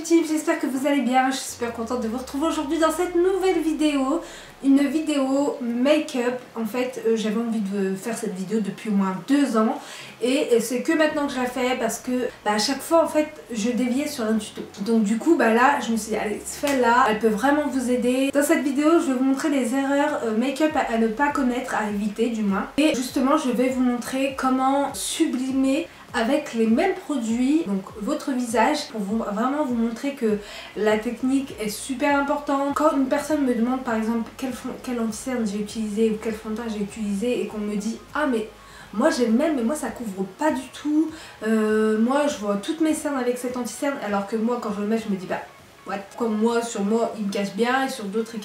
team, j'espère que vous allez bien, je suis super contente de vous retrouver aujourd'hui dans cette nouvelle vidéo. Une vidéo make-up. En fait j'avais envie de faire cette vidéo depuis au moins 2 ans et c'est que maintenant que je la fais parce que à chaque fois en fait je déviais sur un tuto. Donc du coup là je me suis dit allez celle-là elle peut vraiment vous aider. Dans cette vidéo je vais vous montrer les erreurs make-up à ne pas commettre, à éviter du moins. Et justement je vais vous montrer comment sublimer avec les mêmes produits, donc votre visage, pour vraiment vous montrer que la technique est super importante. Quand une personne me demande par exemple quel anti-cerne j'ai utilisé ou quel fond de teint j'ai utilisé et qu'on me dit ah mais moi j'ai le même mais moi ça couvre pas du tout, moi je vois toutes mes cernes avec cet anti-cerne, alors que moi quand je le mets je me dis bah what, comme moi sur moi il me cache bien et sur d'autres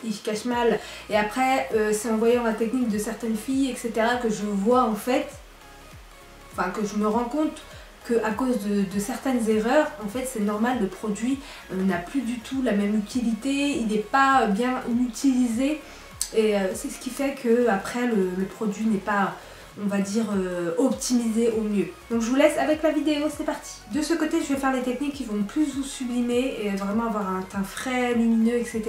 il cache mal. Et après c'est en voyant la technique de certaines filles etc que je vois en fait, enfin que je me rends compte qu'à cause de certaines erreurs, en fait c'est normal, le produit n'a plus du tout la même utilité, il n'est pas bien utilisé et c'est ce qui fait que après le produit n'est pas, on va dire, optimisé au mieux. Donc je vous laisse avec la vidéo, c'est parti. De ce côté je vais faire les techniques qui vont plus vous sublimer et vraiment avoir un teint frais, lumineux, etc.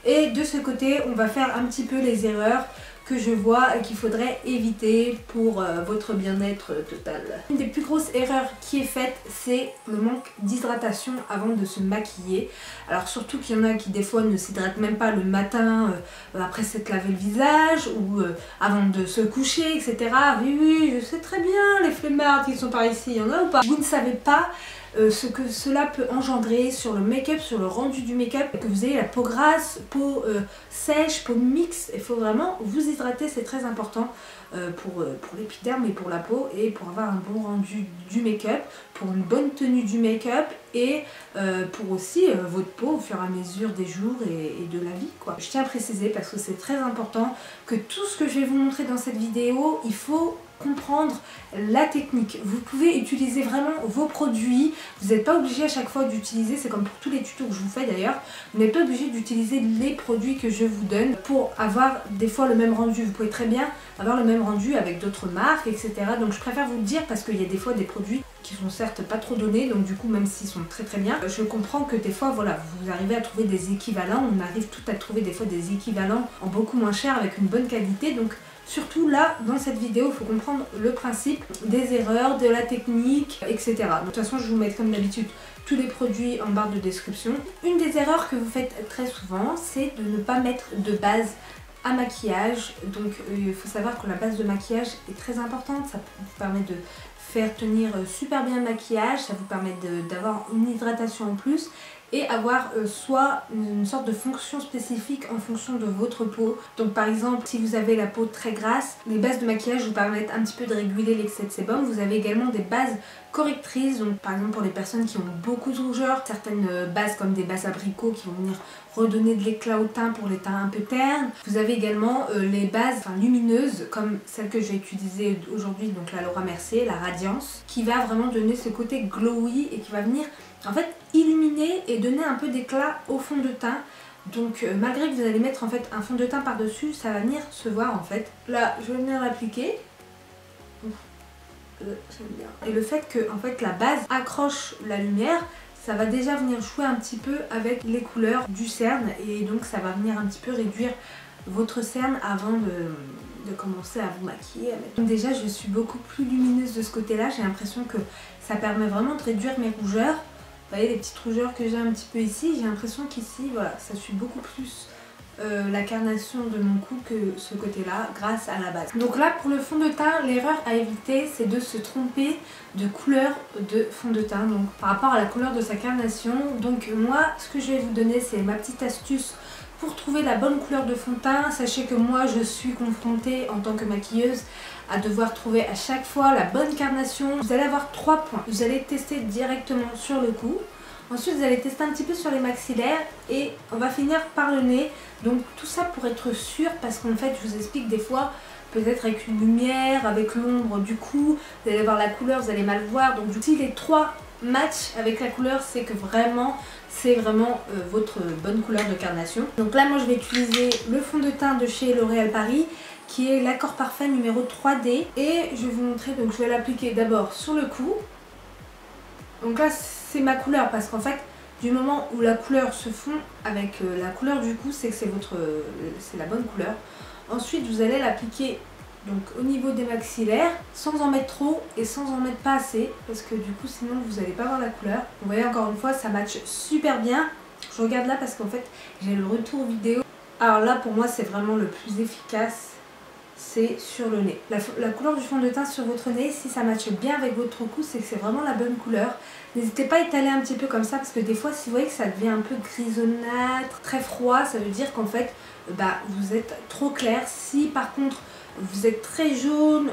Et de ce côté on va faire un petit peu les erreurs que je vois et qu'il faudrait éviter pour votre bien-être total. Une des plus grosses erreurs qui est faite, c'est le manque d'hydratation avant de se maquiller. Alors surtout qu'il y en a qui des fois ne s'hydratent même pas le matin après s'être lavé le visage ou avant de se coucher, etc. Oui, je sais très bien les flemmards qui sont par ici, il y en a ou pas? Vous ne savez pas ce que cela peut engendrer sur le make-up, sur le rendu du make-up, que vous ayez la peau grasse, peau sèche, peau mixte. Il faut vraiment vous hydrater, c'est très important pour l'épiderme et pour la peau et pour avoir un bon rendu du make-up, pour une bonne tenue du make-up et pour aussi votre peau au fur et à mesure des jours et de la vie quoi. Je tiens à préciser parce que c'est très important que tout ce que je vais vous montrer dans cette vidéo, il faut comprendre la technique. Vous pouvez utiliser vraiment vos produits, vous n'êtes pas obligé à chaque fois d'utiliser, c'est comme pour tous les tutos que je vous fais d'ailleurs, vous n'êtes pas obligé d'utiliser les produits que je vous donne pour avoir des fois le même rendu. Vous pouvez très bien avoir le même rendu avec d'autres marques, etc. Donc je préfère vous le dire parce qu'il y a des fois des produits qui sont certes pas trop donnés, donc du coup même s'ils sont très bien, je comprends que des fois voilà, vous arrivez à trouver des équivalents, on arrive tout à trouver des fois des équivalents en beaucoup moins cher avec une bonne qualité. Donc surtout là, dans cette vidéo, il faut comprendre le principe des erreurs, de la technique, etc. De toute façon, je vous mets comme d'habitude tous les produits en barre de description. Une des erreurs que vous faites très souvent, c'est de ne pas mettre de base à maquillage. Donc il faut savoir que la base de maquillage est très importante, ça vous permet de faire tenir super bien le maquillage, ça vous permet d'avoir une hydratation en plus et avoir soit une sorte de fonction spécifique en fonction de votre peau. Donc par exemple si vous avez la peau très grasse, les bases de maquillage vous permettent un petit peu de réguler l'excès de sébum. Vous avez également des bases correctrices, donc par exemple pour les personnes qui ont beaucoup de rougeur, certaines bases comme des bases abricots qui vont venir redonner de l'éclat au teint pour les teints un peu ternes. Vous avez également les bases lumineuses comme celle que j'ai utilisée aujourd'hui, donc la Laura Mercier, la Radiance, qui va vraiment donner ce côté glowy et qui va venir en fait illuminer et donner un peu d'éclat au fond de teint. Donc malgré que vous allez mettre en fait un fond de teint par dessus, ça va venir se voir en fait. Là je vais venir l'appliquer. Et le fait que en fait la base accroche la lumière, ça va déjà venir jouer un petit peu avec les couleurs du cerne et donc ça va venir un petit peu réduire votre cerne avant de commencer à vous maquiller. Donc déjà je suis beaucoup plus lumineuse de ce côté là, j'ai l'impression que ça permet vraiment de réduire mes rougeurs. Vous voyez les petites rougeurs que j'ai un petit peu ici, j'ai l'impression qu'ici voilà, ça suit beaucoup plus la carnation de mon cou que ce côté là grâce à la base. Donc là pour le fond de teint, l'erreur à éviter c'est de se tromper de couleur de fond de teint, donc par rapport à la couleur de sa carnation. Donc moi ce que je vais vous donner c'est ma petite astuce pour trouver la bonne couleur de fond de teint. Sachez que moi je suis confrontée en tant que maquilleuse à devoir trouver à chaque fois la bonne carnation. Vous allez avoir 3 points, vous allez tester directement sur le cou. Ensuite vous allez tester un petit peu sur les maxillaires et on va finir par le nez. Donc tout ça pour être sûr, parce qu'en fait je vous explique des fois, peut-être avec une lumière, avec l'ombre du cou, vous allez voir la couleur, vous allez mal voir. Donc du coup si les 3 matchent avec la couleur, c'est que vraiment c'est vraiment votre bonne couleur de carnation. Donc là moi je vais utiliser le fond de teint de chez L'Oréal Paris qui est l'Accord Parfait numéro 3D et je vais vous montrer. Donc je vais l'appliquer d'abord sur le cou. Donc là c'est ma couleur parce qu'en fait Du moment où la couleur se fond avec la couleur du cou, c'est que c'est la bonne couleur. Ensuite, vous allez l'appliquer donc au niveau des maxillaires, sans en mettre trop et sans en mettre pas assez, parce que du coup sinon vous n'allez pas voir la couleur. Vous voyez, encore une fois, ça matche super bien. Je regarde là parce qu'en fait j'ai le retour vidéo. Alors là, pour moi, c'est vraiment le plus efficace, c'est sur le nez. La couleur du fond de teint sur votre nez, si ça matche bien avec votre cou, c'est que c'est vraiment la bonne couleur. N'hésitez pas à étaler un petit peu comme ça, parce que des fois, si vous voyez que ça devient un peu grisonnâtre, très froid, ça veut dire qu'en fait, vous êtes trop clair. Si par contre, vous êtes très jaune,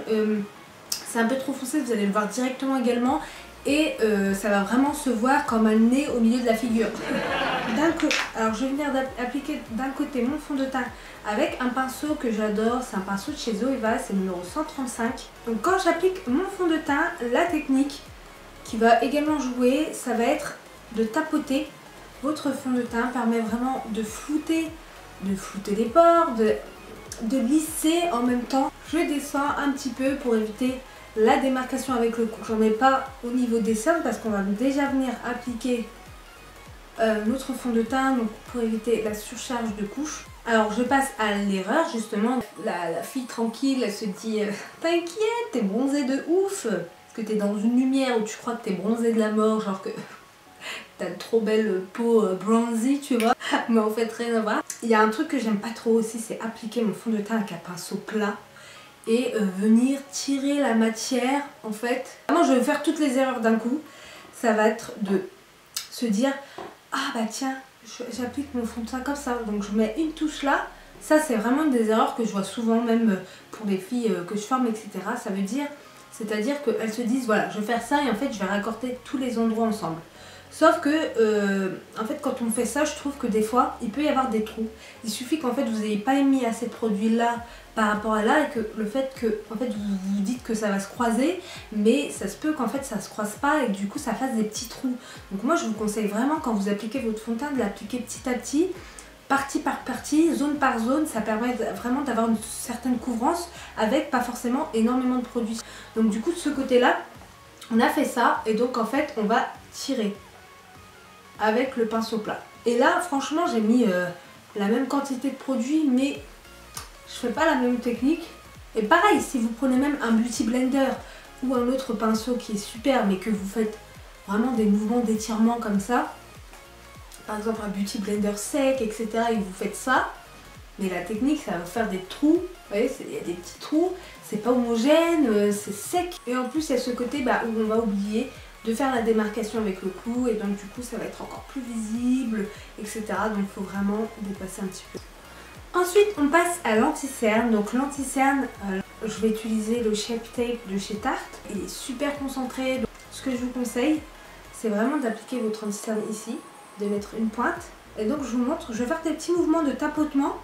c'est un peu trop foncé, vous allez le voir directement également. Et ça va vraiment se voir comme un nez au milieu de la figure. Alors je vais venir appliquer d'un côté mon fond de teint avec un pinceau que j'adore, c'est un pinceau de chez Zoeva, c'est le numéro 135. Donc quand j'applique mon fond de teint, la technique qui va également jouer, ça va être de tapoter. Votre fond de teint permet vraiment de flouter les pores, de lisser en même temps. Je descends un petit peu pour éviter la démarcation avec le cou. J'en mets pas au niveau des cernes parce qu'on va déjà venir appliquer notre fond de teint, donc pour éviter la surcharge de couches. Alors je passe à l'erreur justement. La fille tranquille, elle se dit t'inquiète, t'es bronzée de ouf, parce que t'es dans une lumière où tu crois que t'es bronzée de la mort, genre que t'as une trop belle peau bronzy, tu vois. Mais en fait rien à voir. Il y a un truc que j'aime pas trop aussi, c'est appliquer mon fond de teint avec un pinceau plat et venir tirer la matière. En fait, vraiment je vais faire toutes les erreurs d'un coup. Ça va être de se dire ah bah tiens, j'applique mon fond de teint comme ça, donc je mets une touche là. Ça c'est vraiment une des erreurs que je vois souvent, même pour les filles que je forme, etc. Ça veut dire, c'est-à-dire qu'elles se disent voilà, je vais faire ça et en fait je vais raccorder tous les endroits ensemble. Sauf que, en fait, quand on fait ça, je trouve que des fois, il peut y avoir des trous. Il suffit qu'en fait, vous n'ayez pas mis assez de produit là par rapport à là, et que le fait que, en fait, vous vous dites que ça va se croiser, mais ça se peut qu'en fait, ça se croise pas et que du coup, ça fasse des petits trous. Donc moi, je vous conseille vraiment, quand vous appliquez votre fond de teint, de l'appliquer petit à petit, partie par partie, zone par zone. Ça permet vraiment d'avoir une certaine couvrance avec pas forcément énormément de produits. Donc du coup, de ce côté-là, on a fait ça, et donc en fait, on va tirer avec le pinceau plat. Et là franchement j'ai mis la même quantité de produit, mais je fais pas la même technique. Et pareil, si vous prenez même un beauty blender ou un autre pinceau qui est super, mais que vous faites vraiment des mouvements d'étirement comme ça, par exemple un beauty blender sec, etc., et vous faites ça, mais la technique ça va faire des trous. Vous voyez, il y a des petits trous, c'est pas homogène, c'est sec. Et en plus il y a ce côté où on va oublier de faire la démarcation avec le cou, et donc du coup ça va être encore plus visible, etc. Donc il faut vraiment dépasser un petit peu. Ensuite on passe à l'anti-cerne. Donc l'anti-cerne, je vais utiliser le Shape Tape de chez Tarte. Il est super concentré, donc ce que je vous conseille c'est vraiment d'appliquer votre anti-cerne ici, de mettre une pointe, et donc je vous montre, je vais faire des petits mouvements de tapotement.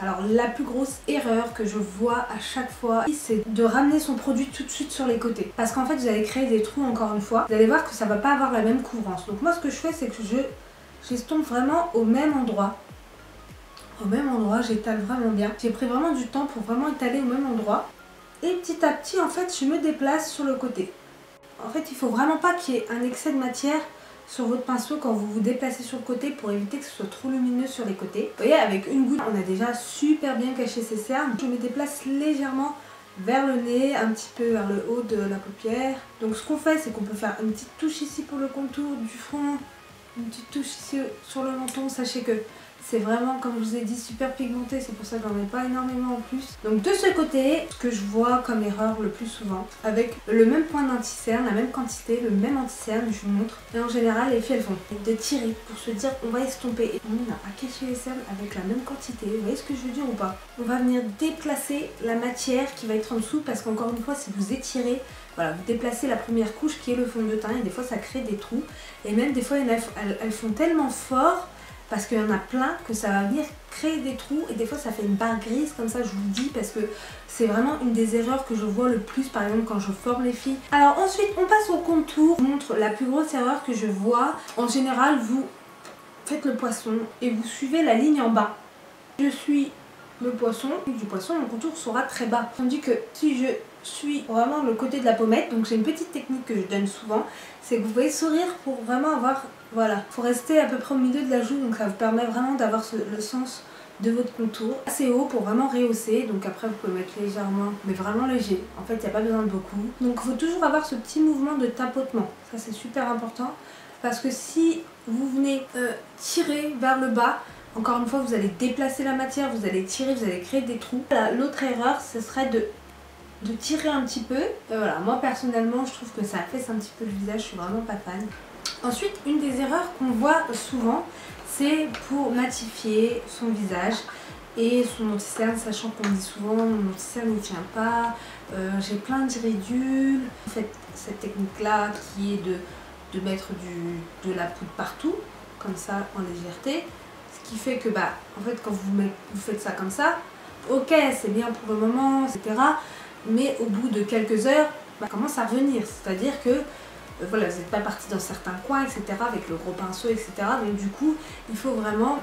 Alors la plus grosse erreur que je vois à chaque fois, c'est de ramener son produit tout de suite sur les côtés. Parce qu'en fait vous allez créer des trous encore une fois. Vous allez voir que ça va pas avoir la même couvrance. Donc moi ce que je fais, c'est que j'estompe vraiment au même endroit. Au même endroit, j'étale vraiment bien. J'ai pris vraiment du temps pour vraiment étaler au même endroit. Et petit à petit en fait je me déplace sur le côté. En fait il faut vraiment pas qu'il y ait un excès de matière sur votre pinceau quand vous vous déplacez sur le côté, pour éviter que ce soit trop lumineux sur les côtés. Vous voyez, avec une goutte, on a déjà super bien caché ses cernes. Je me déplace légèrement vers le nez, un petit peu vers le haut de la paupière. Donc ce qu'on fait, c'est qu'on peut faire une petite touche ici pour le contour du front, une petite touche ici sur le menton. Sachez que c'est vraiment, comme je vous ai dit, super pigmenté, c'est pour ça que j'en mets pas énormément en plus. Donc de ce côté, ce que je vois comme erreur le plus souvent, avec le même point d'anti-cerne, la même quantité, le même anti-cerne, je vous montre. Et en général, les filles elles font de tirer pour se dire on va estomper. Et on n'a pas caché les cernes avec la même quantité, vous voyez ce que je veux dire ou pas? On va venir déplacer la matière qui va être en dessous, parce qu'encore une fois, si vous étirez, voilà, vous déplacez la première couche qui est le fond de teint, et des fois ça crée des trous. Et même des fois, elles font tellement fort, parce qu'il y en a plein, que ça va venir créer des trous, et des fois ça fait une barre grise comme ça, je vous le dis, parce que c'est vraiment une des erreurs que je vois le plus, par exemple quand je forme les filles. Alors ensuite on passe au contour. Je vous montre la plus grosse erreur que je vois. En général vous faites le poisson et vous suivez la ligne en bas. Je suis le poisson, du poisson, mon contour sera très bas. Tandis que si je suis vraiment le côté de la pommette, donc j'ai une petite technique que je donne souvent, c'est que vous pouvez sourire pour vraiment avoir, voilà, faut rester à peu près au milieu de la joue, donc ça vous permet vraiment d'avoir le sens de votre contour assez haut pour vraiment rehausser. Donc après vous pouvez mettre légèrement, mais vraiment léger, en fait il n'y a pas besoin de beaucoup. Donc il faut toujours avoir ce petit mouvement de tapotement, ça c'est super important, parce que si vous venez tirer vers le bas, encore une fois vous allez déplacer la matière, vous allez tirer, vous allez créer des trous. L'autre erreur ce serait de tirer un petit peu. Voilà, moi personnellement je trouve que ça affaisse un petit peu le visage, je suis vraiment pas fan. Ensuite, une des erreurs qu'on voit souvent, c'est pour matifier son visage et son anti-cerne, sachant qu'on dit souvent mon anti-cerne ne tient pas, j'ai plein d'iridules. En fait, cette technique là qui est de mettre de la poudre partout, comme ça en légèreté, ce qui fait que en fait quand vous faites ça comme ça, ok c'est bien pour le moment, etc. Mais au bout de quelques heures, commence à revenir, c'est-à-dire que voilà, vous n'êtes pas parti dans certains coins, etc. avec le gros pinceau, etc. Donc du coup, il faut vraiment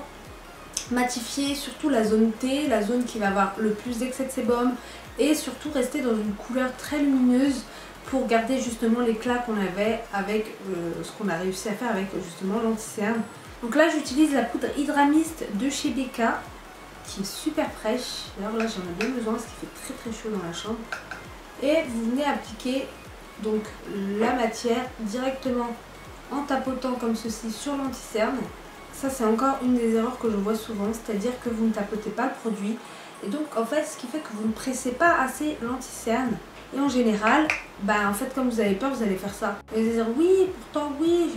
matifier surtout la zone T, la zone qui va avoir le plus d'excès de sébum, et surtout rester dans une couleur très lumineuse pour garder justement l'éclat qu'on avait avec ce qu'on a réussi à faire avec justement l'anti-cerne. Donc là, j'utilise la poudre Hydramist de chez BK, qui est super fraîche. D'ailleurs là, j'en ai bien besoin parce qu'il fait très chaud dans la chambre. Et vous venez appliquer donc la matière directement en tapotant comme ceci sur l'anti-cerne. Ça c'est encore une des erreurs que je vois souvent, c'est-à-dire que vous ne tapotez pas le produit et donc en fait ce qui fait que vous ne pressez pas assez l'anti-cerne et en général en fait comme vous avez peur vous allez faire ça. Vous allez dire oui pourtant oui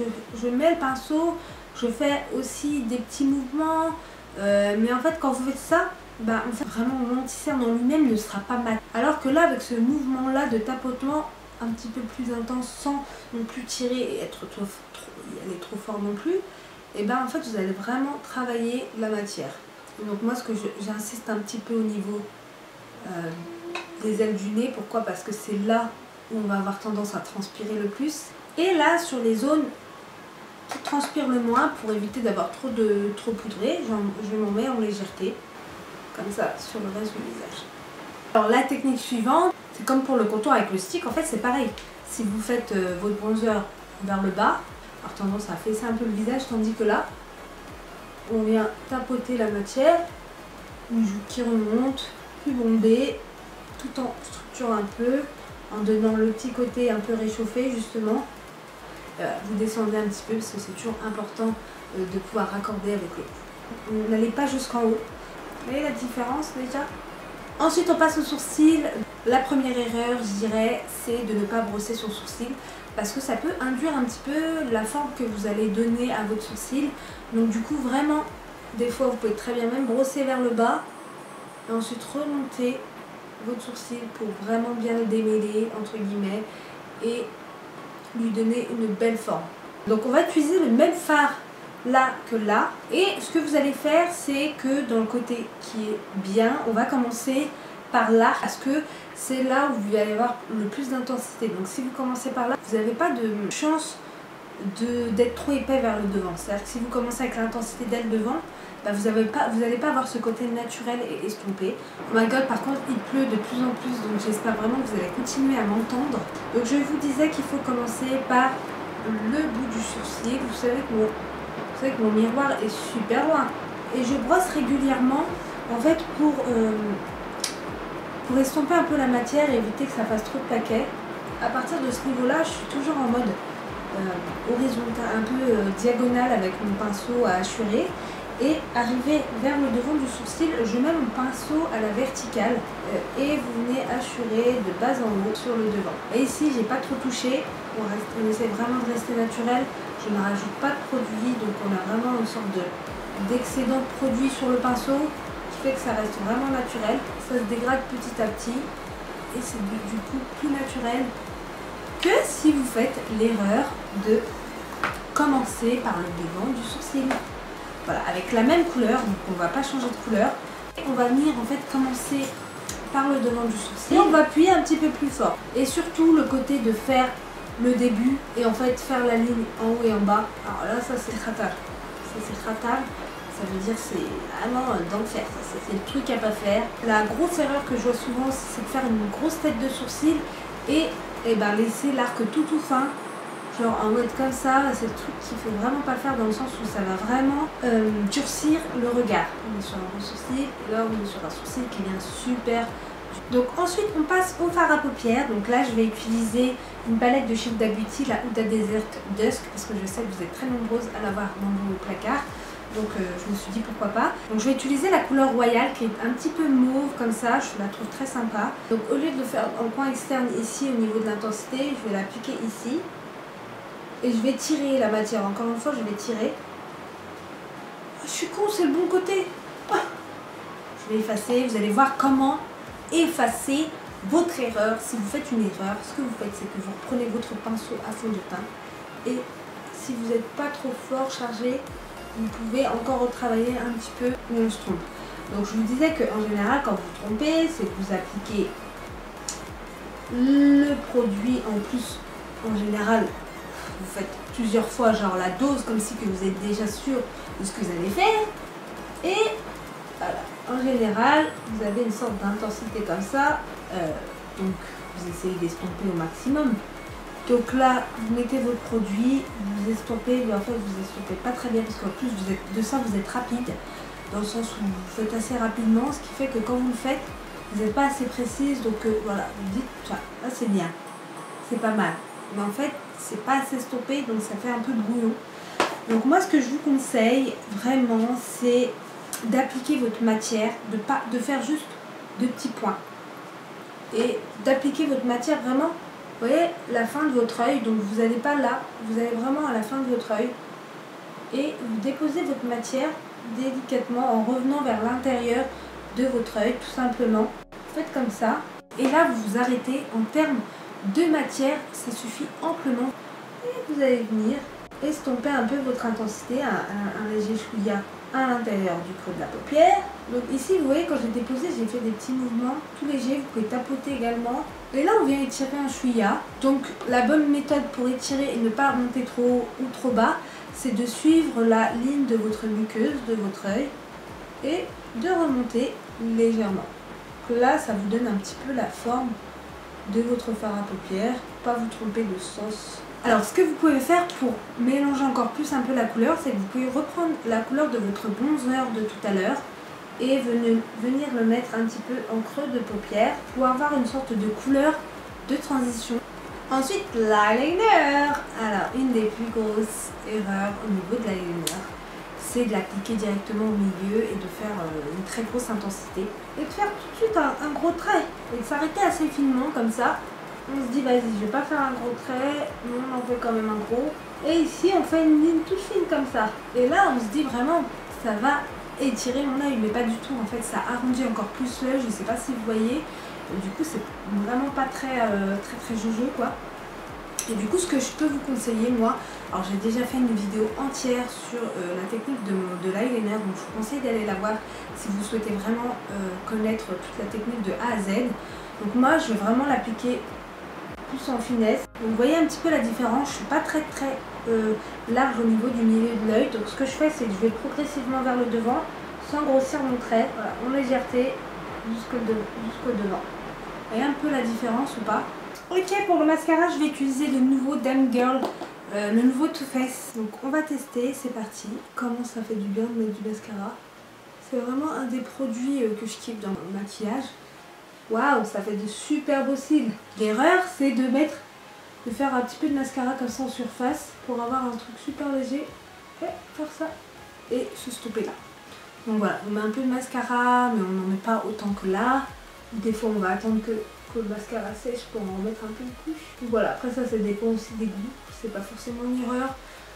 je mets le pinceau, je fais aussi des petits mouvements mais en fait quand vous faites ça en fait vraiment l'anti-cerne en lui-même ne sera pas mat. Alors que là avec ce mouvement là de tapotement un petit peu plus intense sans non plus tirer et aller trop fort non plus, et en fait vous allez vraiment travailler la matière. Et donc moi ce que j'insiste un petit peu au niveau des ailes du nez, pourquoi? Parce que c'est là où on va avoir tendance à transpirer le plus, et là sur les zones qui transpirent le moins, pour éviter d'avoir trop poudré, je m'en mets en légèreté comme ça sur le reste du visage. Alors la technique suivante, c'est comme pour le contour avec le stick, en fait c'est pareil. Si vous faites votre bronzer vers le bas, alors tendance à affaisser un peu le visage, tandis que là, on vient tapoter la matière, une joue qui remonte, plus bombée, tout en structurant un peu, en donnant le petit côté un peu réchauffé justement. Vous descendez un petit peu parce que c'est toujours important de pouvoir raccorder avec le... Vous n'allez pas jusqu'en haut. Vous voyez la différence déjà? Ensuite on passe au sourcil. La première erreur je dirais c'est de ne pas brosser son sourcil parce que ça peut induire un petit peu la forme que vous allez donner à votre sourcil. Donc du coup vraiment des fois vous pouvez très bien même brosser vers le bas et ensuite remonter votre sourcil pour vraiment bien le démêler entre guillemets et lui donner une belle forme. Donc on va utiliser le même fard là que là, et ce que vous allez faire c'est que dans le côté qui est bien, on va commencer par là parce que c'est là où vous allez avoir le plus d'intensité. Donc si vous commencez par là, vous n'avez pas de chance d'être trop épais vers le devant. C'est-à-dire que si vous commencez avec l'intensité dès le devant, vous n'allez pas avoir ce côté naturel et estompé. Oh my god, par contre il pleut de plus en plus, donc j'espère vraiment que vous allez continuer à m'entendre. Donc je vous disais qu'il faut commencer par le bout du sourcil. Vous savez que mon miroir est super loin et je brosse régulièrement en fait pour estomper un peu la matière et éviter que ça fasse trop de paquets. À partir de ce niveau là je suis toujours en mode horizontal, un peu diagonale avec mon pinceau à hachurer, et arrivé vers le devant du sourcil je mets mon pinceau à la verticale et vous venez hachurer de bas en haut sur le devant. Et ici j'ai pas trop touché, on essaie vraiment de rester naturel. Je ne rajoute pas de produit, donc on a vraiment une sorte d'excédent de produit sur le pinceau qui fait que ça reste vraiment naturel. Ça se dégrade petit à petit et c'est du coup plus naturel que si vous faites l'erreur de commencer par le devant du sourcil. Voilà, avec la même couleur, donc on ne va pas changer de couleur. Et on va venir en fait commencer par le devant du sourcil. Et on va appuyer un petit peu plus fort. Et surtout le côté de faire le début et en fait faire la ligne en haut et en bas. Alors là ça c'est ratable. Ça c'est ratable. Ça veut dire c'est vraiment d'enfer, c'est le truc à pas faire. La grosse erreur que je vois souvent, c'est de faire une grosse tête de sourcil et ben, laisser l'arc tout fin. Genre en mode comme ça, c'est le truc qu'il faut vraiment pas faire dans le sens où ça va vraiment durcir le regard. On est sur un gros sourcil et là on est sur un sourcil qui vient super. Donc ensuite on passe au fard à paupières. Donc là je vais utiliser une palette de chez Huda Beauty, la Huda Desert Dusk, parce que je sais que vous êtes très nombreuses à l'avoir dans vos placards. Donc je me suis dit pourquoi pas. Donc je vais utiliser la couleur Royale qui est un petit peu mauve comme ça, je la trouve très sympa. Donc au lieu de le faire en coin externe ici au niveau de l'intensité, je vais l'appliquer ici. Et je vais tirer la matière, encore une fois je vais tirer. Oh, je suis con, c'est le bon côté. Oh. Je vais effacer, vous allez voir comment effacer votre erreur. Si vous faites une erreur, ce que vous faites c'est que vous reprenez votre pinceau à fond de teint. Et si vous n'êtes pas trop fort chargé, vous pouvez encore retravailler un petit peu où on se trompe. Donc je vous disais qu'en général quand vous trompez, c'est que vous appliquez le produit en plus en général. Vous faites plusieurs fois genre la dose comme si que vous êtes déjà sûr de ce que vous allez faire et voilà, en général vous avez une sorte d'intensité comme ça, donc vous essayez d'estomper au maximum. Donc là vous mettez votre produit, vous estompez, mais en fait vous estompez pas très bien parce qu'en plus vous êtes, de ça vous êtes rapide dans le sens où vous faites assez rapidement, ce qui fait que quand vous le faites vous n'êtes pas assez précise, donc voilà, vous dites ça, là c'est bien, c'est pas mal. Mais en fait, c'est pas assez stoppé, donc ça fait un peu brouillon. Donc moi, ce que je vous conseille, vraiment, c'est d'appliquer votre matière, de faire juste de petits points. Et d'appliquer votre matière vraiment, vous voyez, la fin de votre œil. Donc vous n'allez pas là, vous allez vraiment à la fin de votre œil. Et vous déposez votre matière délicatement en revenant vers l'intérieur de votre œil, tout simplement. Faites comme ça. Et là, vous vous arrêtez en termes de matière, ça suffit amplement. Et vous allez venir estomper un peu votre intensité, un léger chouïa à l'intérieur du creux de la paupière. Donc ici, vous voyez, quand j'ai déposé, j'ai fait des petits mouvements tout légers. Vous pouvez tapoter également. Et là, on vient étirer un chouïa. Donc la bonne méthode pour étirer et ne pas monter trop haut ou trop bas, c'est de suivre la ligne de votre muqueuse, de votre œil, et de remonter légèrement. Donc là, ça vous donne un petit peu la forme de votre fard à paupières, pas vous tromper de sens. Alors ce que vous pouvez faire pour mélanger encore plus un peu la couleur, c'est que vous pouvez reprendre la couleur de votre bronzer de tout à l'heure et venir le mettre un petit peu en creux de paupière pour avoir une sorte de couleur de transition. Ensuite, l'eyeliner. Alors une des plus grosses erreurs au niveau de l'eyeliner, c'est de l'appliquer directement au milieu et de faire une très grosse intensité et de faire tout de suite un gros trait et de s'arrêter assez finement comme ça. On se dit vas-y, je vais pas faire un gros trait, non, on en fait quand même un gros, et ici on fait une ligne toute fine comme ça et là on se dit vraiment ça va étirer mon œil, mais pas du tout, en fait ça arrondit encore plus l'œil, je sais pas si vous voyez, et du coup c'est vraiment pas très jojo quoi. Et du coup, ce que je peux vous conseiller, moi, alors j'ai déjà fait une vidéo entière sur la technique de l'eyeliner, donc je vous conseille d'aller la voir si vous souhaitez vraiment connaître toute la technique de A à Z. Donc moi, je vais vraiment l'appliquer plus en finesse. Donc vous voyez un petit peu la différence, je suis pas très large au niveau du milieu de l'œil. Donc ce que je fais, c'est que je vais progressivement vers le devant, sans grossir mon trait, voilà, en légèreté jusqu'au devant. Vous voyez un peu la différence ou pas? Ok, pour le mascara, je vais utiliser le nouveau Damn Girl, le nouveau Too Faced. Donc on va tester, c'est parti. Comment ça fait du bien de mettre du mascara. C'est vraiment un des produits que je kiffe dans le maquillage. Waouh, ça fait de super beaux cils. L'erreur, c'est de faire un petit peu de mascara comme ça en surface pour avoir un truc super léger. Et faire ça et se stopper là. Donc voilà, on met un peu de mascara, mais on n'en met pas autant que là. Des fois, on va attendre que le mascara sèche pour en mettre un peu une couche. Donc voilà, après ça dépend aussi des goûts. C'est pas forcément une erreur.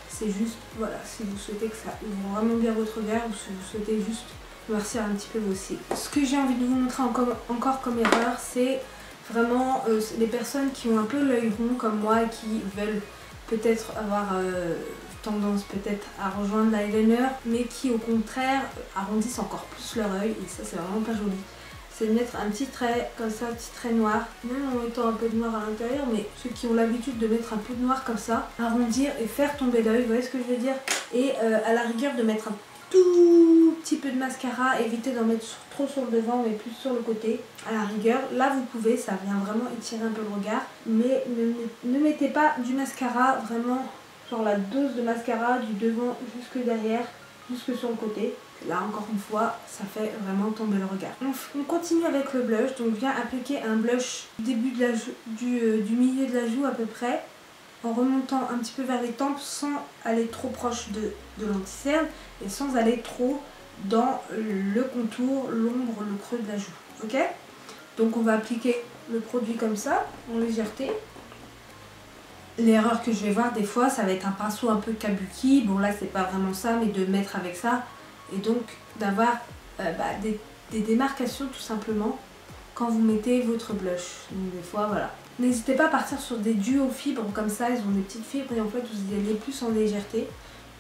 C'est juste, voilà, si vous souhaitez que ça ouvre vraiment bien votre regard ou si vous souhaitez juste noircir un petit peu vos cils. Ce que j'ai envie de vous montrer encore comme erreur, c'est vraiment les personnes qui ont un peu l'œil rond comme moi et qui veulent peut-être avoir tendance peut-être à rejoindre l'eyeliner, mais qui au contraire arrondissent encore plus leur œil, et ça c'est vraiment pas joli. C'est de mettre un petit trait comme ça, un petit trait noir, même en mettant un peu de noir à l'intérieur, mais ceux qui ont l'habitude de mettre un peu de noir comme ça, arrondir et faire tomber l'œil, vous voyez ce que je veux dire? Et à la rigueur de mettre tout petit peu de mascara, évitez d'en mettre trop sur le devant mais plus sur le côté à la rigueur. Là vous pouvez, ça vient vraiment étirer un peu le regard, mais ne mettez pas du mascara vraiment genre la dose de mascara du devant jusque derrière, jusque sur le côté. Là encore une fois ça fait vraiment tomber le regard. On continue avec le blush, donc viens appliquer un blush du début de la du milieu de la joue à peu près, en remontant un petit peu vers les tempes sans aller trop proche de l'anti-cerne et sans aller trop dans le contour, l'ombre, le creux de la joue. Ok? Donc on va appliquer le produit comme ça, en légèreté. L'erreur que je vais voir des fois, ça va être un pinceau un peu kabuki. Bon là c'est pas vraiment ça, mais de mettre avec ça et donc d'avoir des démarcations tout simplement quand vous mettez votre blush. Donc des fois voilà. N'hésitez pas à partir sur des duos fibres comme ça, ils ont des petites fibres et en fait vous allez plus en légèreté.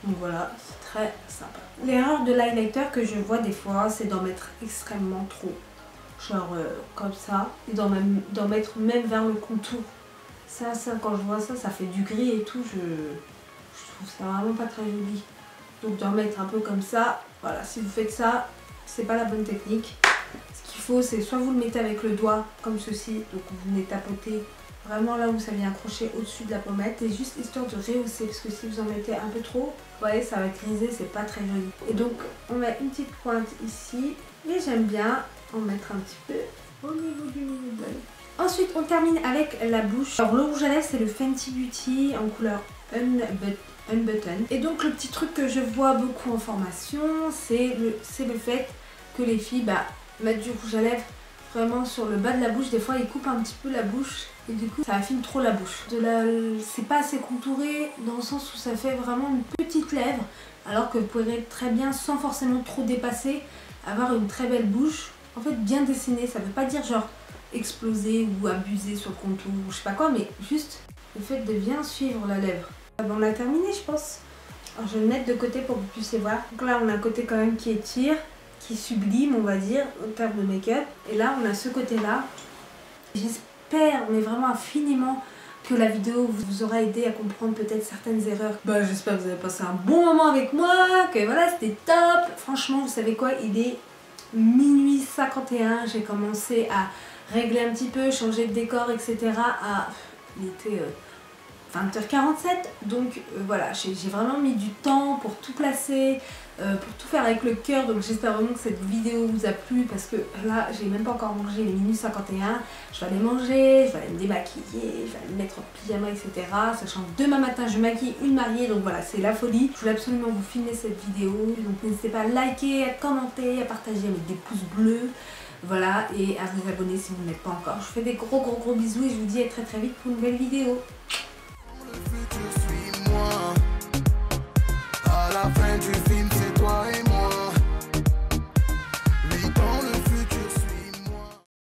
Donc voilà, c'est très sympa. L'erreur de l'highlighter que je vois des fois, c'est d'en mettre extrêmement trop. Genre comme ça, et d'en mettre même vers le contour. Ça quand je vois ça, ça fait du gris et tout, je trouve ça vraiment pas très joli. Donc d'en mettre un peu comme ça, voilà, si vous faites ça, c'est pas la bonne technique. Ce qu'il faut, c'est soit vous le mettez avec le doigt, comme ceci, donc vous venez tapoter vraiment là où ça vient accrocher au-dessus de la pommette, et juste histoire de rehausser, parce que si vous en mettez un peu trop, vous voyez, ça va griser, c'est pas très joli. Et donc on met une petite pointe ici, et j'aime bien en mettre un petit peu au niveau du milieu de l'œil. Ensuite on termine avec la bouche. Alors le rouge à lèvres c'est le Fenty Beauty en couleur Unbutton. Et donc le petit truc que je vois beaucoup en formation, c'est le fait que les filles mettent du rouge à lèvres vraiment sur le bas de la bouche. Des fois ils coupent un petit peu la bouche et du coup ça affine trop la bouche. C'est pas assez contouré dans le sens où ça fait vraiment une petite lèvre, alors que vous pourrez très bien, sans forcément trop dépasser, avoir une très belle bouche. En fait bien dessinée, ça veut pas dire genre exploser ou abuser sur le contour ou je sais pas quoi, mais juste le fait de bien suivre la lèvre. On a terminé je pense. Alors je vais le mettre de côté pour que vous puissiez voir. Donc là on a un côté quand même qui étire, qui sublime on va dire en termes de make-up. Et là on a ce côté là. J'espère mais vraiment infiniment que la vidéo vous aura aidé à comprendre peut-être certaines erreurs. J'espère que vous avez passé un bon moment avec moi, que voilà c'était top. Franchement vous savez quoi, il est minuit 51, j'ai commencé à régler un petit peu, changer de décor etc. Il était 20h47, donc voilà, j'ai vraiment mis du temps pour tout placer, pour tout faire avec le cœur, donc j'espère vraiment que cette vidéo vous a plu parce que là j'ai même pas encore mangé, il est minuit 51, je vais aller manger, je vais aller me démaquiller, je vais aller me mettre en pyjama etc. Sachant que demain matin je maquille une mariée, donc voilà c'est la folie. Je voulais absolument vous filmer cette vidéo, donc n'hésitez pas à liker, à commenter, à partager avec des pouces bleus. Voilà, et à vous abonner si vous ne l'êtes pas encore. Je vous fais des gros bisous et je vous dis à très vite pour une nouvelle vidéo.